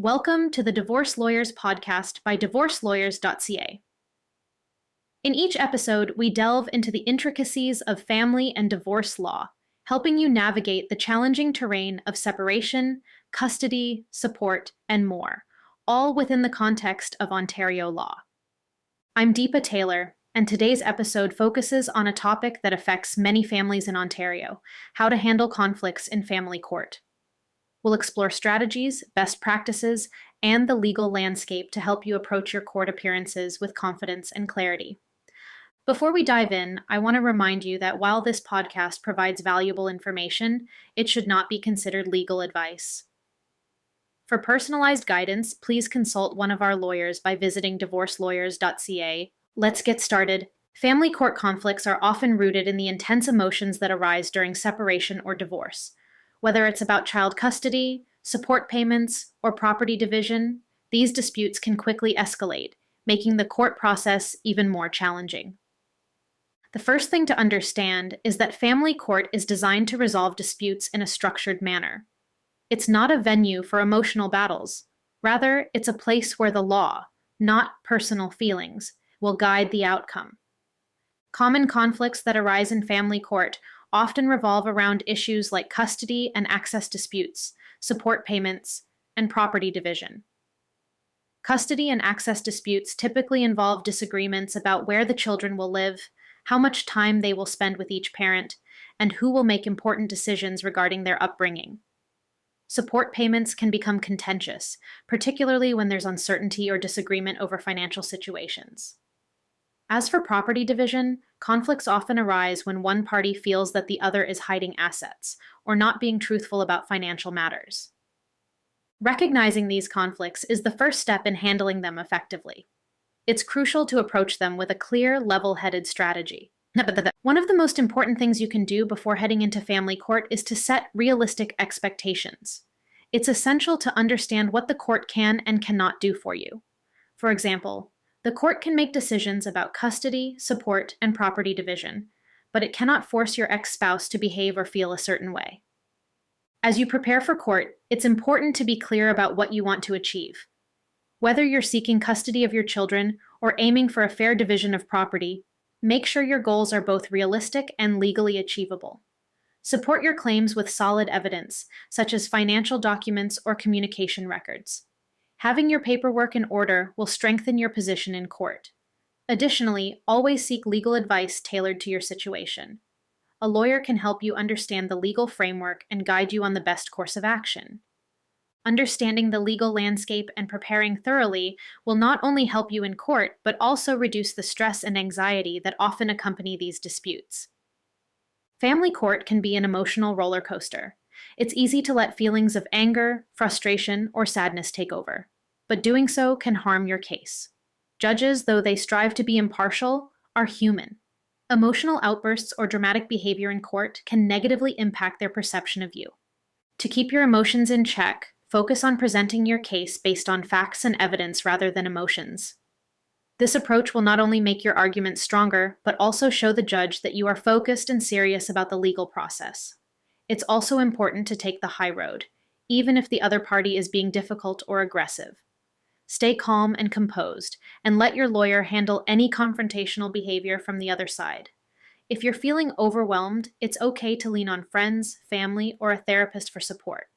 Welcome to the Divorce Lawyers podcast by DivorceLawyers.ca. In each episode, we delve into the intricacies of family and divorce law, helping you navigate the challenging terrain of separation, custody, support, and more, all within the context of Ontario law. I'm Deepa Taylor, and today's episode focuses on a topic that affects many families in Ontario: how to handle conflicts in family court. We'll explore strategies, best practices, and the legal landscape to help you approach your court appearances with confidence and clarity. Before we dive in, I want to remind you that while this podcast provides valuable information, it should not be considered legal advice. For personalized guidance, please consult one of our lawyers by visiting DivorceLawyers.ca. Let's get started. Family court conflicts are often rooted in the intense emotions that arise during separation or divorce. Whether it's about child custody, support payments, or property division, these disputes can quickly escalate, making the court process even more challenging. The first thing to understand is that family court is designed to resolve disputes in a structured manner. It's not a venue for emotional battles. Rather, it's a place where the law, not personal feelings, will guide the outcome. Common conflicts that arise in family court often revolve around issues like custody and access disputes, support payments, and property division. Custody and access disputes typically involve disagreements about where the children will live, how much time they will spend with each parent, and who will make important decisions regarding their upbringing. Support payments can become contentious, particularly when there's uncertainty or disagreement over financial situations. As for property division, conflicts often arise when one party feels that the other is hiding assets or not being truthful about financial matters. Recognizing these conflicts is the first step in handling them effectively. It's crucial to approach them with a clear, level-headed strategy. One of the most important things you can do before heading into family court is to set realistic expectations. It's essential to understand what the court can and cannot do for you. For example, the court can make decisions about custody, support, and property division, but it cannot force your ex-spouse to behave or feel a certain way. As you prepare for court, it's important to be clear about what you want to achieve. Whether you're seeking custody of your children or aiming for a fair division of property, make sure your goals are both realistic and legally achievable. Support your claims with solid evidence, such as financial documents or communication records. Having your paperwork in order will strengthen your position in court. Additionally, always seek legal advice tailored to your situation. A lawyer can help you understand the legal framework and guide you on the best course of action. Understanding the legal landscape and preparing thoroughly will not only help you in court, but also reduce the stress and anxiety that often accompany these disputes. Family court can be an emotional roller coaster. It's easy to let feelings of anger, frustration, or sadness take over, but doing so can harm your case. Judges, though they strive to be impartial, are human. Emotional outbursts or dramatic behavior in court can negatively impact their perception of you. To keep your emotions in check, focus on presenting your case based on facts and evidence rather than emotions. This approach will not only make your argument stronger, but also show the judge that you are focused and serious about the legal process. It's also important to take the high road, even if the other party is being difficult or aggressive. Stay calm and composed, and let your lawyer handle any confrontational behavior from the other side. If you're feeling overwhelmed, it's okay to lean on friends, family, or a therapist for support.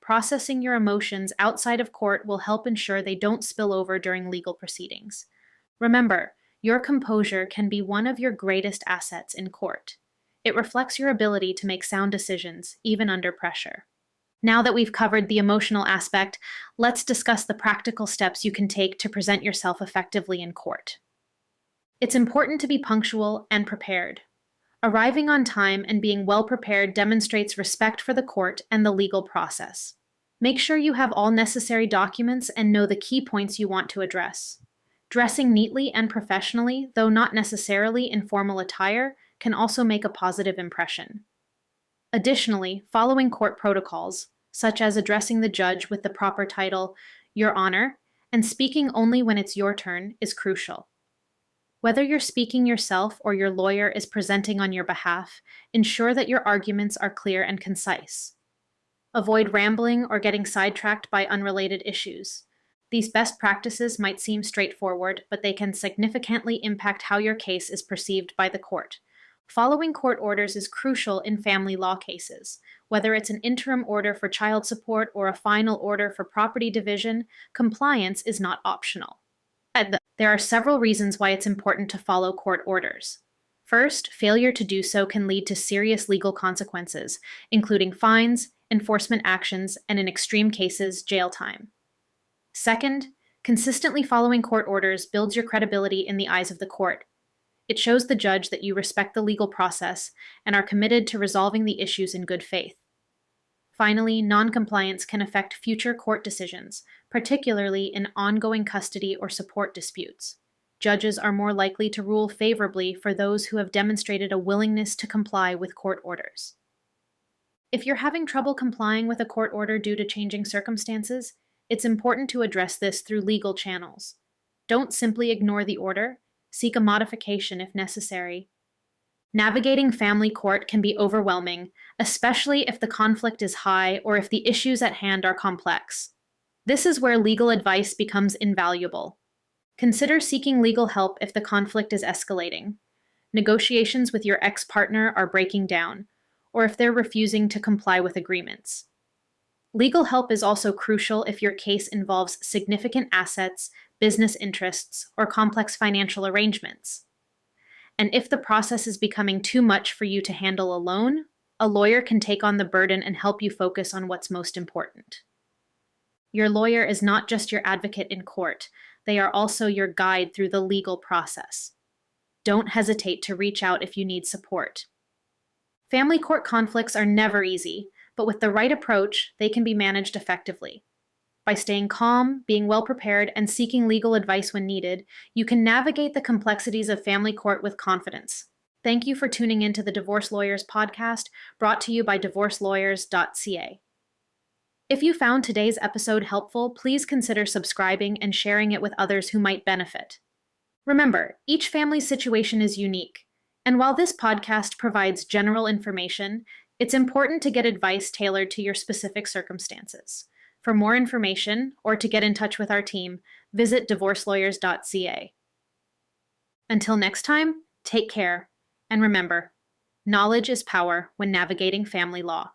Processing your emotions outside of court will help ensure they don't spill over during legal proceedings. Remember, your composure can be one of your greatest assets in court. It reflects your ability to make sound decisions, even under pressure. Now that we've covered the emotional aspect, let's discuss the practical steps you can take to present yourself effectively in court. It's important to be punctual and prepared. Arriving on time and being well prepared demonstrates respect for the court and the legal process. Make sure you have all necessary documents and know the key points you want to address. Dressing neatly and professionally, though not necessarily in formal attire, can also make a positive impression. Additionally, following court protocols, such as addressing the judge with the proper title, Your Honor, and speaking only when it's your turn, is crucial. Whether you're speaking yourself or your lawyer is presenting on your behalf, ensure that your arguments are clear and concise. Avoid rambling or getting sidetracked by unrelated issues. These best practices might seem straightforward, but they can significantly impact how your case is perceived by the court. Following court orders is crucial in family law cases. Whether it's an interim order for child support or a final order for property division, compliance is not optional. There are several reasons why it's important to follow court orders. First, failure to do so can lead to serious legal consequences, including fines, enforcement actions, and in extreme cases, jail time. Second, consistently following court orders builds your credibility in the eyes of the court. It shows the judge that you respect the legal process and are committed to resolving the issues in good faith. Finally, noncompliance can affect future court decisions, particularly in ongoing custody or support disputes. Judges are more likely to rule favorably for those who have demonstrated a willingness to comply with court orders. If you're having trouble complying with a court order due to changing circumstances, it's important to address this through legal channels. Don't simply ignore the order. Seek a modification if necessary. Navigating family court can be overwhelming, especially if the conflict is high or if the issues at hand are complex. This is where legal advice becomes invaluable. Consider seeking legal help if the conflict is escalating. Negotiations with your ex-partner are breaking down, or if they're refusing to comply with agreements. Legal help is also crucial if your case involves significant assets, business interests, or complex financial arrangements. And if the process is becoming too much for you to handle alone, a lawyer can take on the burden and help you focus on what's most important. Your lawyer is not just your advocate in court, they are also your guide through the legal process. Don't hesitate to reach out if you need support. Family court conflicts are never easy, but with the right approach, they can be managed effectively. By staying calm, being well prepared, and seeking legal advice when needed, you can navigate the complexities of family court with confidence. Thank you for tuning in to the Divorce Lawyers podcast, brought to you by DivorceLawyers.ca. If you found today's episode helpful, please consider subscribing and sharing it with others who might benefit. Remember, each family's situation is unique, and while this podcast provides general information, it's important to get advice tailored to your specific circumstances. For more information or to get in touch with our team, visit DivorceLawyers.ca. Until next time, take care, and remember, knowledge is power when navigating family law.